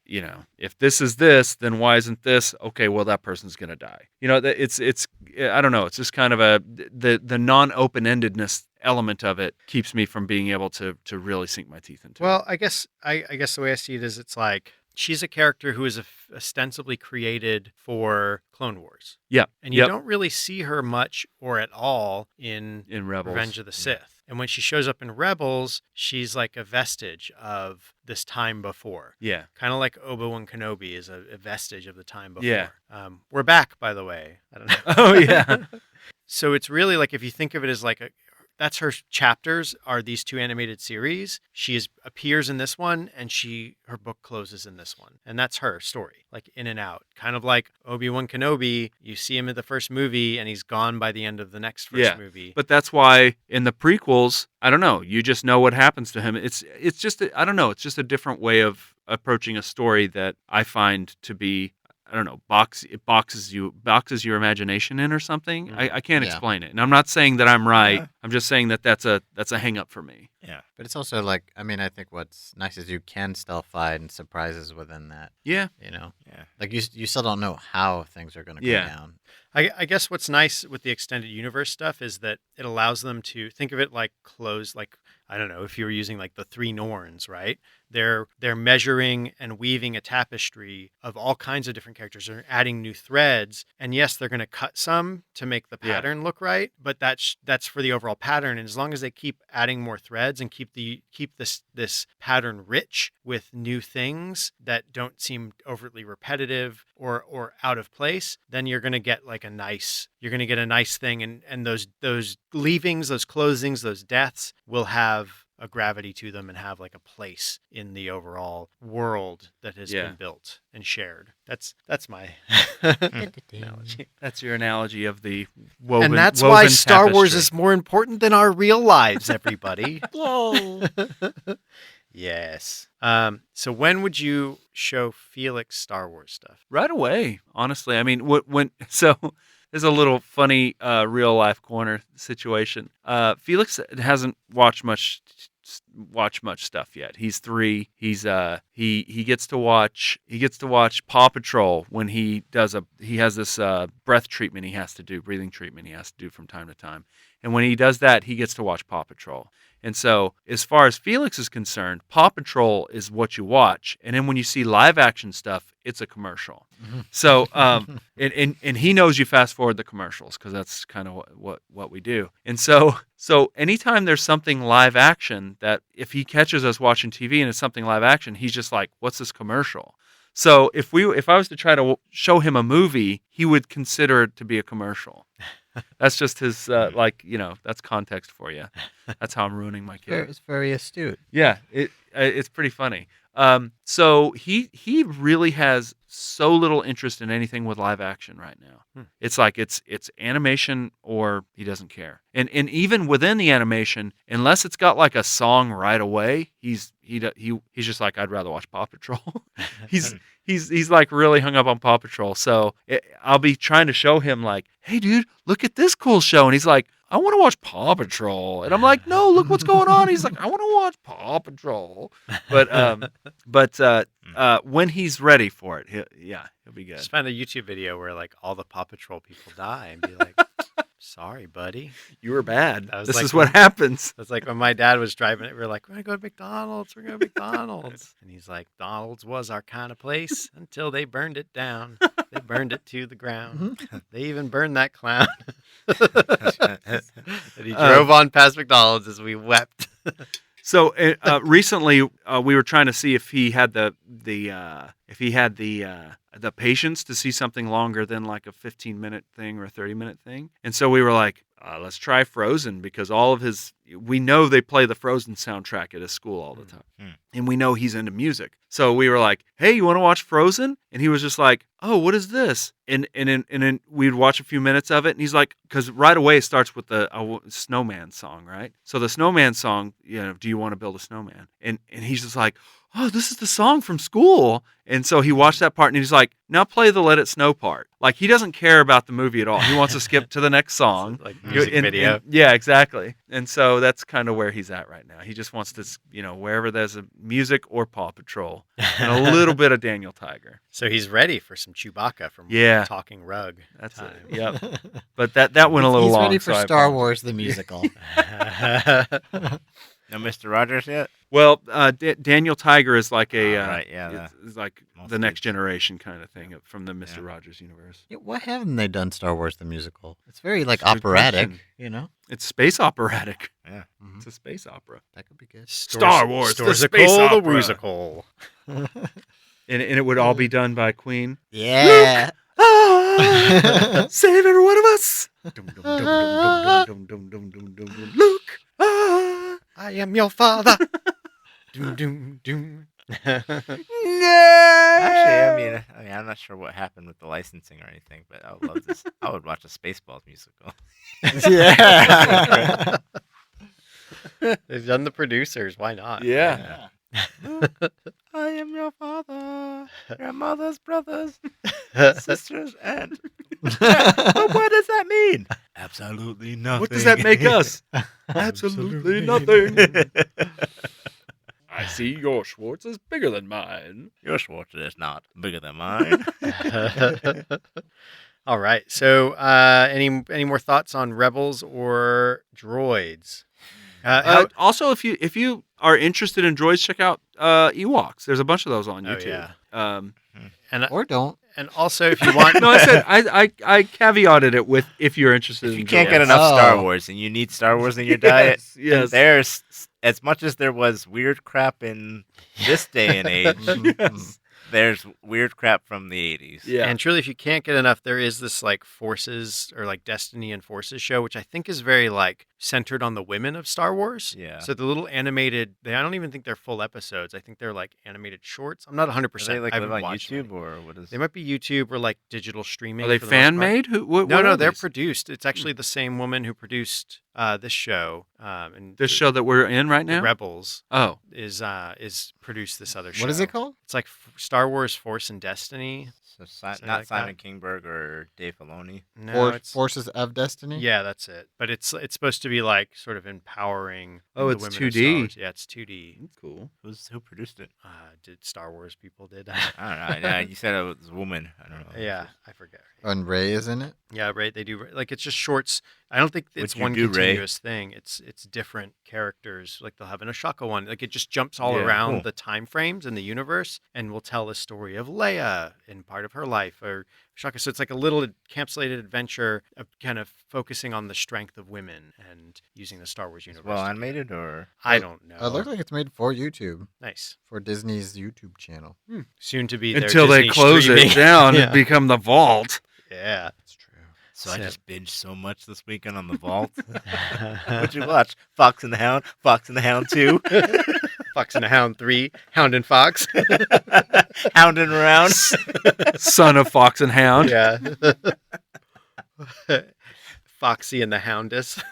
this is this, then why isn't this? Okay, well, that person's going to die. It's I don't know. It's just kind of the non-open-endedness element of it keeps me from being able to really sink my teeth into it. Well, I guess the way I see it is, it's like, she's a character who is ostensibly created for Clone Wars. Yeah. And you don't really see her much or at all in Rebels. Revenge of the Sith. And when she shows up in Rebels, she's like a vestige of this time before. Yeah. Kind of like Obi-Wan Kenobi is a vestige of the time before. Yeah. We're back, by the way. I don't know. Oh, yeah. So it's really like, if you think of it as like that's her chapters are these 2 animated series. She appears in this one, and her book closes in this one. And that's her story, like in and out. Kind of like Obi-Wan Kenobi, you see him in the first movie, and he's gone by the end of the next first movie. But that's why in the prequels, I don't know, you just know what happens to him. It's just, I don't know, it's just a different way of approaching a story that I find to be, I don't know, boxes your imagination in or something. Mm. I can't explain it. And I'm not saying that I'm right. Yeah. I'm just saying that that's a hang up for me. Yeah. But it's also like, I mean, I think what's nice is you can still find surprises within that. Yeah. Yeah. Like you still don't know how things are going to go down. I guess what's nice with the extended universe stuff is that it allows them to think of it like closed, like, I don't know, if you were using like the 3 Norns, right? They're measuring and weaving a tapestry of all kinds of different characters. They're adding new threads, and yes, they're going to cut some to make the pattern look right, but that's for the overall pattern. And as long as they keep adding more threads and keep this pattern rich with new things that don't seem overtly repetitive or out of place, then you're going to get like a nice thing, and those leavings, those closings, those deaths will have a gravity to them and have like a place in the overall world that has been built and shared. That's my analogy. That's your analogy of the woven. And that's woven why Star Wars tapestry. is more important than our real lives, everybody. Whoa. Yes. So when would you show Felix Star Wars stuff? Right away, honestly. I mean, so there's a little funny real life corner situation. Felix hasn't watched much stuff yet. He's 3. He gets to watch Paw Patrol when he has this breathing treatment he has to do from time to time. And when he does that, he gets to watch Paw Patrol. And so, as far as Felix is concerned, Paw Patrol is what you watch. And then when you see live action stuff, it's a commercial. So and he knows you fast forward the commercials because that's kind of what we do. And so anytime there's something live action that if he catches us watching TV and it's something live action, he's just like, what's this commercial? So if I was to try to show him a movie, he would consider it to be a commercial. That's just his that's context for you. That's how I'm ruining my kid. It's very astute. Yeah, it's pretty funny. So he really has so little interest in anything with live action right now. It's like it's animation or he doesn't care. And even within the animation, unless it's got like a song right away, he's just like, I'd rather watch Paw Patrol. He's like really hung up on Paw Patrol. So I'll be trying to show him like, hey dude, look at this cool show, and he's like, I want to watch Paw Patrol. And I'm like, no, look what's going on. He's like, I want to watch Paw Patrol. But when he's ready for it, he'll be good. Just find a YouTube video where like all the Paw Patrol people die and be like, sorry, buddy. You were bad. That was This like is what happens. It's like when my dad was driving it, we were like, we're going to go to McDonald's. We're going to McDonald's. And he's like, McDonald's was our kind of place until they burned it down. They burned it to the ground. They even burned that clown. And he drove on past McDonald's as we wept. So recently, we were trying to see if he had the patience to see something longer than like a 15-minute thing or a 30-minute thing. And so we were like, let's try Frozen, because we know they play the Frozen soundtrack at his school all the time. And we know he's into music. So we were like, hey, you want to watch Frozen? And he was just like, oh, what is this? And then we'd watch a few minutes of it. And he's like, because right away it starts with the snowman song, right? So the snowman song, do you want to build a snowman? And he's just like, oh, this is the song from school. And so he watched that part and he's like, now play the Let It Snow part. Like, he doesn't care about the movie at all. He wants to skip to the next song. Like music video. Yeah, exactly. And so that's kind of where he's at right now. He just wants to, wherever there's a music or Paw Patrol and a little bit of Daniel Tiger. So he's ready for some Chewbacca from Talking Rug. That's time. it. Yep. But that went a little long. He's ready for so Star Wars the musical. No Mr. Rogers yet? Well, Daniel Tiger is like a right, yeah, it's like the next generation kind of thing from the Mr. Rogers universe. Yeah, why haven't they done Star Wars the musical? It's very like That's a good operatic, question. It's space operatic. Yeah. It's a space opera. That could be good. Star Wars, the space the opera. musical. And it would all be done by Queen. Yeah. Save every one of us. Luke. I am your father. Doom, doom, doom. Actually, I mean, I'm not sure what happened with the licensing or anything, but I would love this. I would watch a Spaceballs musical. Yeah. They've done the producers. Why not? Yeah. I am your father, your mother's brothers, sisters, and. But what does that mean? Absolutely nothing. What does that make us? Absolutely nothing. I see your Schwartz is bigger than mine. Your Schwartz is not bigger than mine. All right. So, any more thoughts on Rebels or Droids? Also, if you are interested in droids, check out Ewoks. There's a bunch of those on YouTube. Or don't. And also, if you want, no, I said I caveated it with if you're interested. If you in can't droids. get enough Star Wars and you need Star Wars in your diet, yes. There's as much as there was weird crap in this day and age. Yes. There's weird crap from the 80s. Yeah. and truly, if you can't get enough, there is this like Forces or like Destiny and Forces show, which I think is very like centered on the women of Star Wars. Yeah. So the little animated, I don't even think they're full episodes. I think they're like animated shorts. I'm not 100%. Are they like I live haven't on watched YouTube them. or what is? They might be YouTube or like digital streaming. Are they for the most fan part. made? What No, are they're these? produced. It's actually the same woman who produced this show. And This show that we're in right now. Rebels, Oh, is produced this other show. What is it called? It's like Star Wars Force and Destiny. So Something not like Simon Kingberg or Dave Filoni. No, it's Forces of Destiny? yeah, that's it. But it's supposed to be like sort of empowering. Oh, the it's women of 2D. Star Wars. Yeah, it's 2D. That's cool. Who produced it? Did Star Wars people did? I don't know. Yeah, you said it was a woman. I don't know. Yeah, I forget. And Ray is in it. Yeah, right. They do like it's just shorts. I don't think it's What'd you one do, Ray? continuous thing. It's different characters. Like they'll have an Ashaka one. Like it just jumps all Yeah, around cool. the time frames in the universe and will tell a story of Leia in part of her life or Ashaka. So it's like a little encapsulated adventure of kind of focusing on the strength of women and using the Star Wars universe. Well to- animated or I don't know. It looks like it's made for YouTube, Nice. for Disney's YouTube channel. Soon to be their Until they Disney close streaming. it down Yeah. and become the vault. Yeah. That's true. so I So- just binged so much this weekend on the Vault. What'd you watch? Fox and the Hound, Fox and the Hound 2, Fox and the Hound 3, Hound and Fox. Hounding around. Son of Fox and Hound. Yeah. Foxy and the Houndess.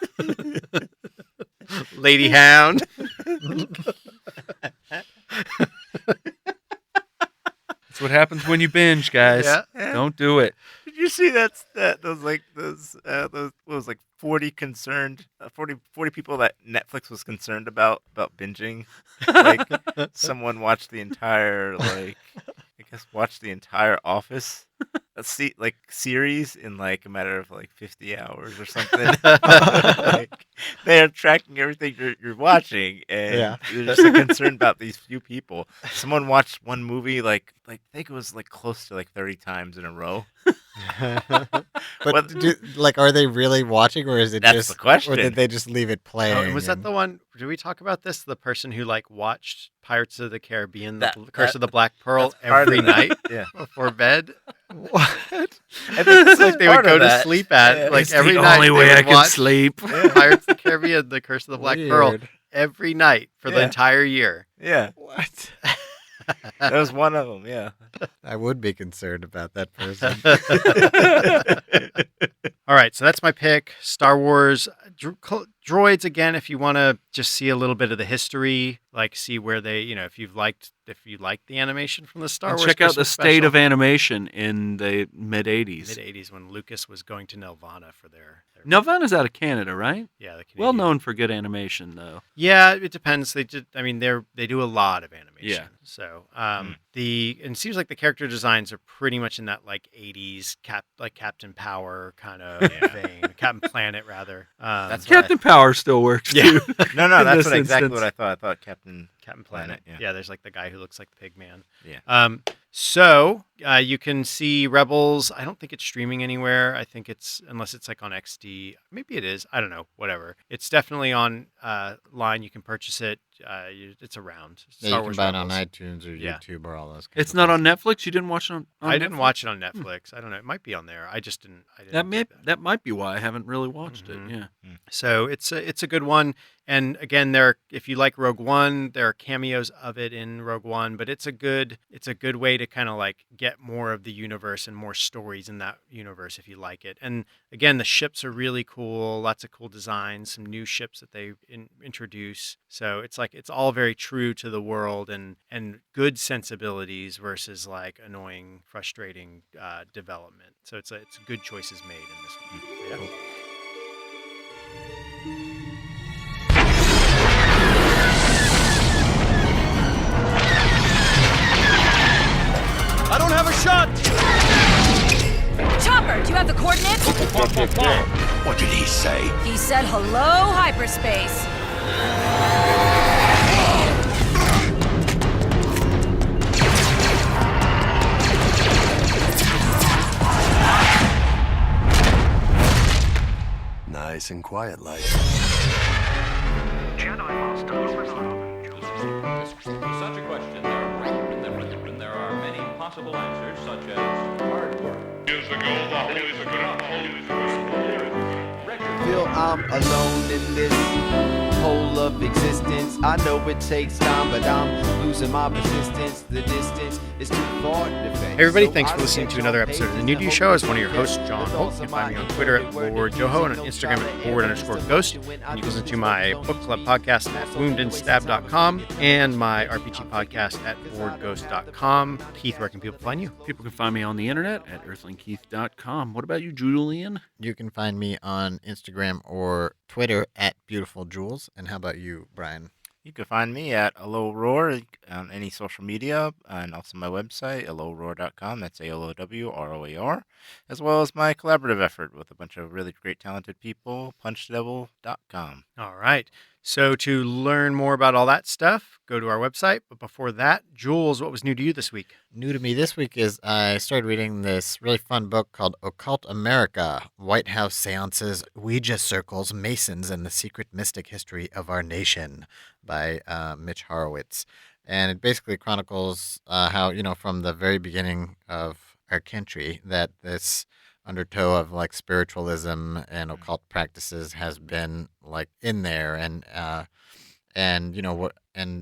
Lady Hound. That's what happens when you binge, guys. Yeah. Don't do it. Did you see those what was like 40 people that Netflix was concerned about binging? Like someone watched the entire watched the entire Office series in like a matter of like 50 hours or something. Like, they are tracking everything you're watching, and Yeah. they're just like, concerned about these few people. Someone watched one movie like I think it was like close to like 30 times in a row. But What- are they really watching, or is it That's just the question. or did they just leave it playing? Oh, and was that and- the one? Did we talk about this? The person who like watched Pirates of the Caribbean, That- Curse of the Black Pearl That's part of every that. night Yeah. before bed? What? I think It's like they would go to sleep at Yeah. like It's every the night. only they way would I can watch sleep. Pirates of the Caribbean, The Curse of the Black Pearl Weird. every night for the Yeah. entire year. Yeah, What? that was one of them. Yeah. I would be concerned about that person. All right, so that's my pick. Star Wars droids again. If you want to just see a little bit of the history, like see where they, if you liked the animation from the Star And Wars, check out the Christmas state special. of animation in the mid '80s. mid '80s when Lucas was going to Nelvana for their Nelvana's out of Canada, right? yeah, the Well Canadian- known for good animation, though. Yeah, it depends. They do a lot of animation. Yeah. So and it seems like the character designs are pretty much in that like '80s Captain Power kind of vein, Captain Planet rather. That's Captain Power still works Yeah. too. No, in that's this exactly instance. what I thought. I thought Captain Planet. Planet, Yeah, there's like the guy who looks like the pig man. Yeah. So you can see Rebels. I don't think it's streaming anywhere. I think it's unless it's like on XD. Maybe it is. I don't know. Whatever. It's definitely on line. You can purchase it. It's around. Yeah, Star you can Wars buy it on Rebels. iTunes or Yeah. YouTube or all those. kinds It's of not on places. Netflix. You didn't watch it on I didn't Netflix? watch it on Netflix. I don't know. It might be on there. I just didn't. That might be why I haven't really watched Mhm. it. Yeah. So it's a good one. And again, if you like Rogue One, there are cameos of it in Rogue One, but it's a good way to kind of like get more of the universe and more stories in that universe if you like it. And again, the ships are really cool, lots of cool designs, some new ships that they introduce. So it's like it's all very true to the world and good sensibilities versus like annoying, frustrating development. So it's good choices made in this one. Yeah. I don't have a shot. Chopper, do you have the coordinates? What did he say? He said hello, hyperspace. Nice and quiet like. With such a question, there are many possible answers, such as hard work. Feel I'm alone in this. whole of existence. I know it takes time, but I'm losing my persistence. The distance is too far to face. Hey everybody, thanks for listening to another episode of The New to You Show. As one of your hosts, John Holt. You can find me on Twitter at LordJoho and on Instagram at Lord_Ghost. And you can listen to my book club podcast at woundandstab.com and my RPG podcast at LordGhost.com. Keith, where can people find you? People can find me on the internet at earthlingkeith.com. What about you, Julian? You can find me on Instagram or Twitter at Beautiful Jules. And how about you, Brian? You can find me at AloRoar on any social media and also my website, alowroar.com. That's ALOWROAR, as well as my collaborative effort with a bunch of really great, talented people, punchthedevil.com. All right. So to learn more about all that stuff, go to our website. But before that, Jules, what was new to you this week? New to me this week is I started reading this really fun book called Occult America, White House Seances, Ouija Circles, Masons, and the Secret Mystic History of Our Nation by Mitch Horowitz. And it basically chronicles how, from the very beginning of our country, that this undertow of like spiritualism and occult practices has been like in there, and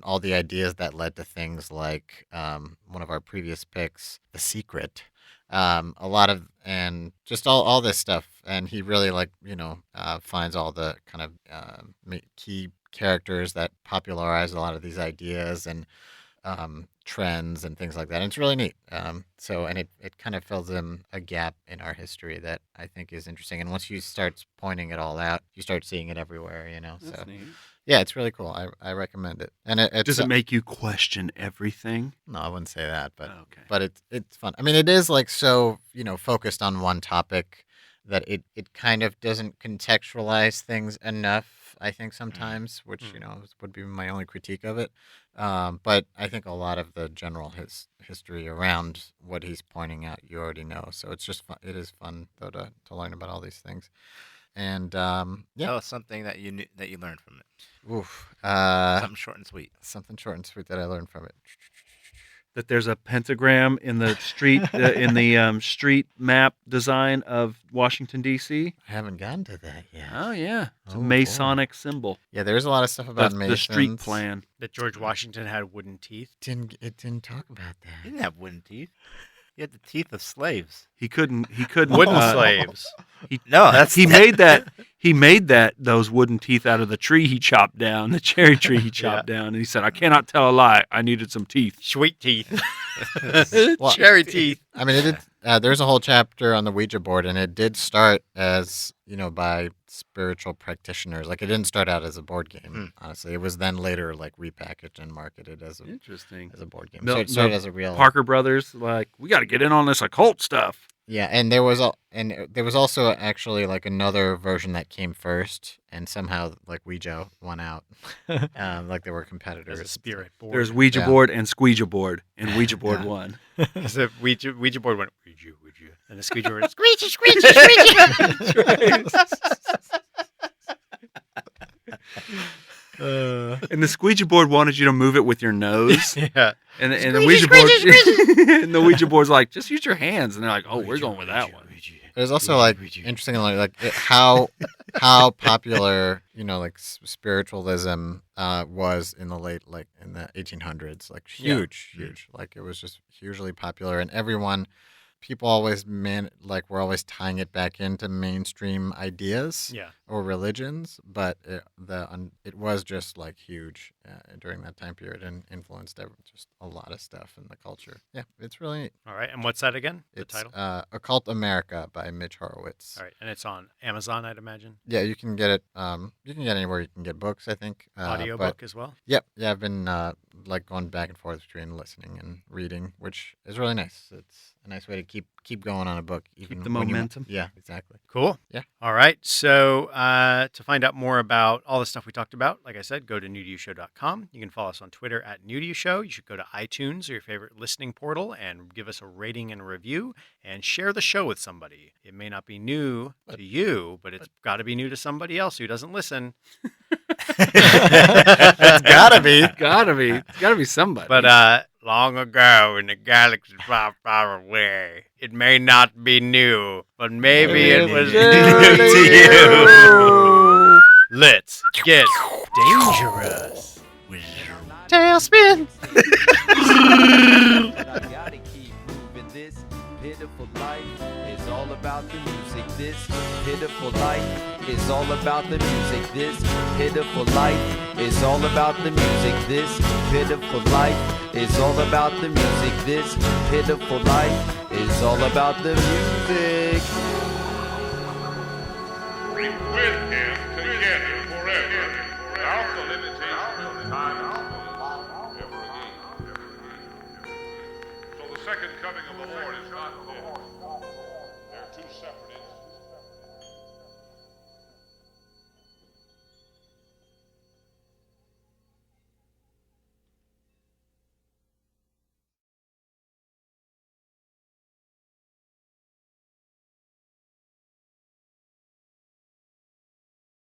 all the ideas that led to things like one of our previous picks, The Secret, a lot of, and just all this stuff. And he really finds all the kind of key characters that popularize a lot of these ideas and trends and things like that. And it's really neat. It kind of fills in a gap in our history that I think is interesting. And once you start pointing it all out, you start seeing it everywhere, That's So neat. yeah, it's really cool. I recommend it. And Does it make you question everything? No, I wouldn't say that, but Okay. but it's fun. I mean, it is like so, focused on one topic that it kind of doesn't contextualize things enough, I think sometimes, which, would be my only critique of it. But I think a lot of the general history around what he's pointing out, you already know. So it's just fun. It is fun, though, to learn about all these things. And, yeah. Tell us something that you learned from it. Oof. Something short and sweet. Something short and sweet that I learned from it. That there's a pentagram in the street street map design of Washington D.C. I haven't gotten to that yet. Oh yeah, it's a Oh, boy. Masonic symbol. Yeah, there's a lot of stuff about That's Masons. the street plan. That George Washington had wooden teeth. It didn't talk about He that. didn't have wooden teeth. He had the teeth of slaves. He couldn't. Wooden slaves. No, that's He made that. He made those wooden teeth out of the tree he chopped down, the cherry tree he chopped down, and he said, "I cannot tell a lie. I needed some teeth." Sweet teeth. Well, Cherry teeth. I mean, it did. There's a whole chapter on the Ouija board, and it did start as by spiritual practitioners. Like, it didn't start out as a board game. Honestly, it was then later like repackaged and marketed as Interesting. a board game. No- So it started no as a real Parker Brothers, like, we got to get in on this occult stuff. Yeah, and there was also actually like another version that came first, and somehow like Ouija won out. Like there were There's competitors. a spirit board. There's Ouija Yeah. board and Squeegia board, and Ouija board Yeah. won. Because the Ouija board went, Ouija. And the squeegee board, And the Squeegee board wanted you to move it with your nose. yeah. And the Ouija board, and the Ouija board's like, just use your hands. And they're like, oh, we're going with that one. There's also like interesting how popular like spiritualism was in the late in the 1800s, like huge. Like it was just hugely popular, and people always were always tying it back into mainstream ideas Yeah. or religions, but it was just like huge during that time period and influenced just a lot of stuff in the culture. Yeah, it's really neat. All right. And what's that again? The It's title? Occult America by Mitch Horowitz. All right. And it's on Amazon, I'd imagine. Yeah, you can get it. You can get anywhere you can get books, I think. Audiobook as well. Yep. Yeah, I've been going back and forth between listening and reading, which is really nice. It's a nice way to keep going on a book. Even the when momentum. Yeah, exactly. Cool. Yeah. All right. So to find out more about all the stuff we talked about, like I said, go to newtoyoushow.com. You can follow us on Twitter at newtoyoushow. You should go to iTunes or your favorite listening portal and give us a rating and a review and share the show with somebody. It may not be new to you, but it's got to be new to somebody else who doesn't listen. It's gotta be. It's gotta be somebody. But long ago in a galaxy far, far away, it may not be new, but maybe it was new to you. Let's get Dangerous. Tailspin. But I gotta keep moving. This pitiful life is all about the music. This pitiful life is all about the music. This pitiful life is all about the music. This pitiful life is all about the music. This pitiful life is all about the music. With him together forever, without the limitation of time ever again. So the second coming of the Lord is not dead.